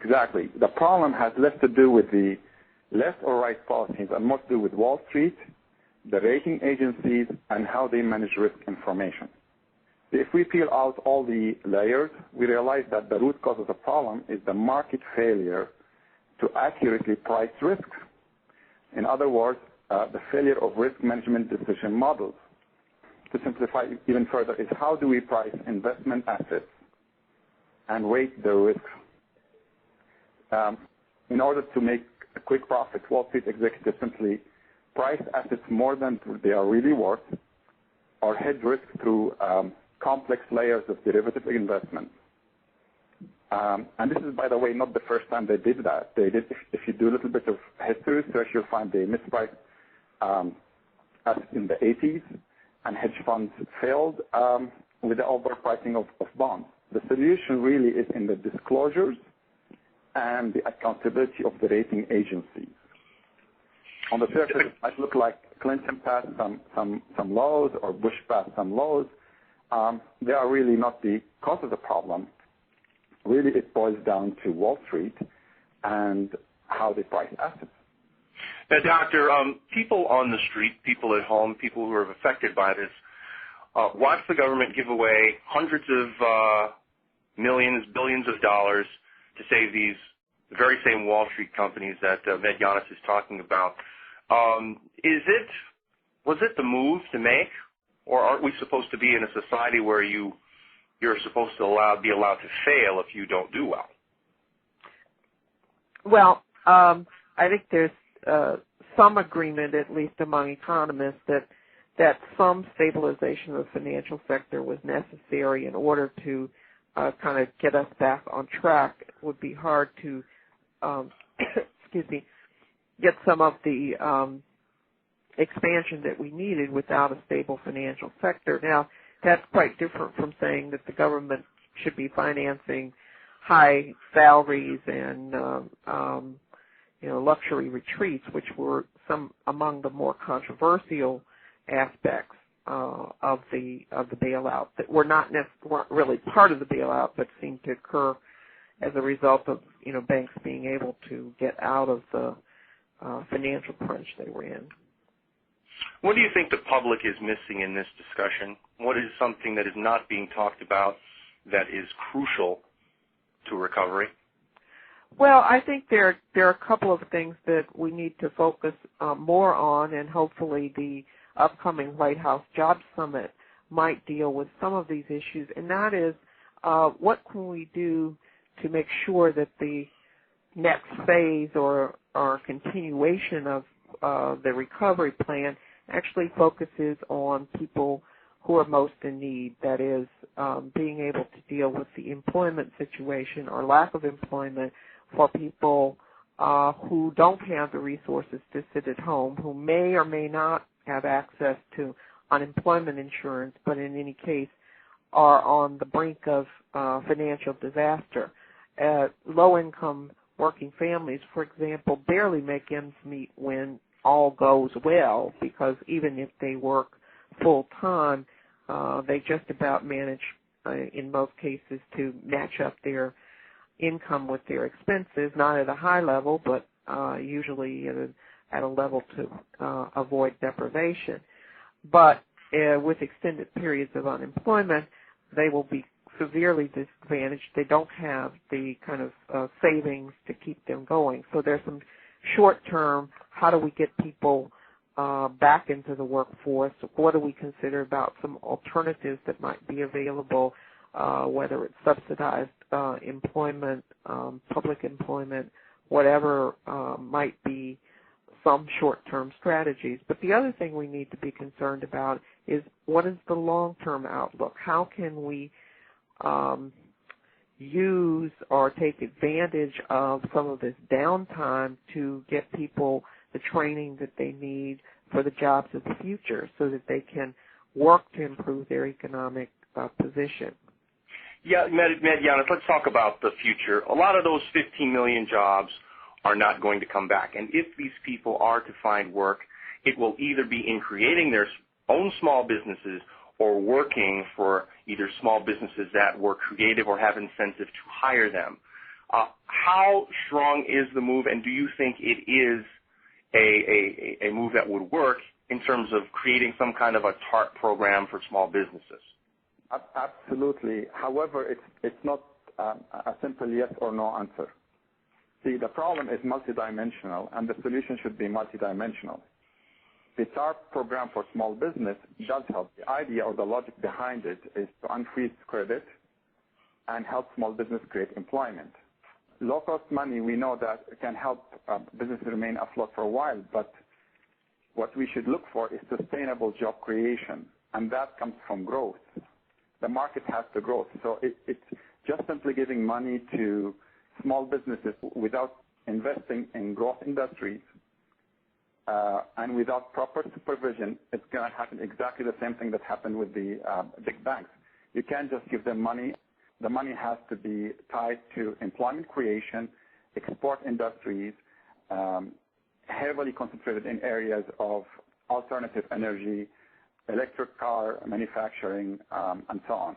Exactly. The problem has less to do with the left or right policies and more to do with Wall Street, the rating agencies, and how they manage risk information. If we peel out all the layers, we realize that the root cause of the problem is the market failure to accurately price risks. In other words, the failure of risk management decision models. To simplify even further is how do we price investment assets and weight the risks. In order to make a quick profit, Wall Street executives simply price assets more than they are really worth or hedge risk through complex layers of derivative investments. And this is, by the way, not the first time they did that. They did, if you do a little bit of history research, you'll find they mispriced assets in the 80s, and hedge funds failed with the overpricing of bonds. The solution really is in the disclosures and the accountability of the rating agencies. On the surface, it might look like Clinton passed some laws or Bush passed some laws. They are really not the cause of the problem. Really, it boils down to Wall Street and how they price assets. Now, Doctor, people on the street, people at home, people who are affected by this, watch the government give away hundreds of millions, billions of dollars to save these very same Wall Street companies that Medyanis is talking about. Was it the move to make, or aren't we supposed to be in a society where you're supposed to be allowed to fail if you don't do well? Well, I think there's some agreement, at least among economists, that some stabilization of the financial sector was necessary in order to kind of get us back on track. It would be hard to, get some of the expansion that we needed without a stable financial sector. Now, that's quite different from saying that the government should be financing high salaries and luxury retreats, which were some among the more controversial aspects of the bailout that weren't really part of the bailout, but seemed to occur as a result of banks being able to get out of the financial crunch they were in. What do you think the public is missing in this discussion? What is something that is not being talked about that is crucial to recovery? Well, I think there are a couple of things that we need to focus more on, and hopefully the upcoming White House Jobs Summit might deal with some of these issues, and that is what can we do to make sure that the next phase or continuation of the recovery plan actually focuses on people who are most in need, that is, being able to deal with the employment situation or lack of employment for people who don't have the resources to sit at home, who may or may not have access to unemployment insurance, but in any case are on the brink of financial disaster. Low-income working families, for example, barely make ends meet when all goes well, because even if they work full-time, they just about manage, in most cases, to match up their income with their expenses, not at a high level, but usually at a level to avoid deprivation. But with extended periods of unemployment, they will be severely disadvantaged. They don't have the kind of savings to keep them going. So there's some short-term, how do we get people back into the workforce? What do we consider about some alternatives that might be available, whether it's subsidized employment, public employment, whatever might be some short-term strategies. But the other thing we need to be concerned about is what is the long-term outlook? How can we use or take advantage of some of this downtime to get people the training that they need for the jobs of the future so that they can work to improve their economic position? Yeah, Medyanis, let's talk about the future. A lot of those 15 million jobs are not going to come back. And if these people are to find work, it will either be in creating their own small businesses or working for either small businesses that were creative or have incentive to hire them. How strong is the move, and do you think it is a move that would work in terms of creating some kind of a TARP program for small businesses? Absolutely. However, it's not a simple yes or no answer. See, the problem is multidimensional, and the solution should be multidimensional. The TARP program for small business does help. The idea or the logic behind it is to unfreeze credit and help small business create employment. Low-cost money, we know that can help businesses remain afloat for a while, but what we should look for is sustainable job creation, and that comes from growth. The market has to grow. So it's just simply giving money to small businesses without investing in growth industries and without proper supervision. It's going to happen exactly the same thing that happened with the big banks. You can't just give them money. The money has to be tied to employment creation, export industries, heavily concentrated in areas of alternative energy, electric car manufacturing, and so on.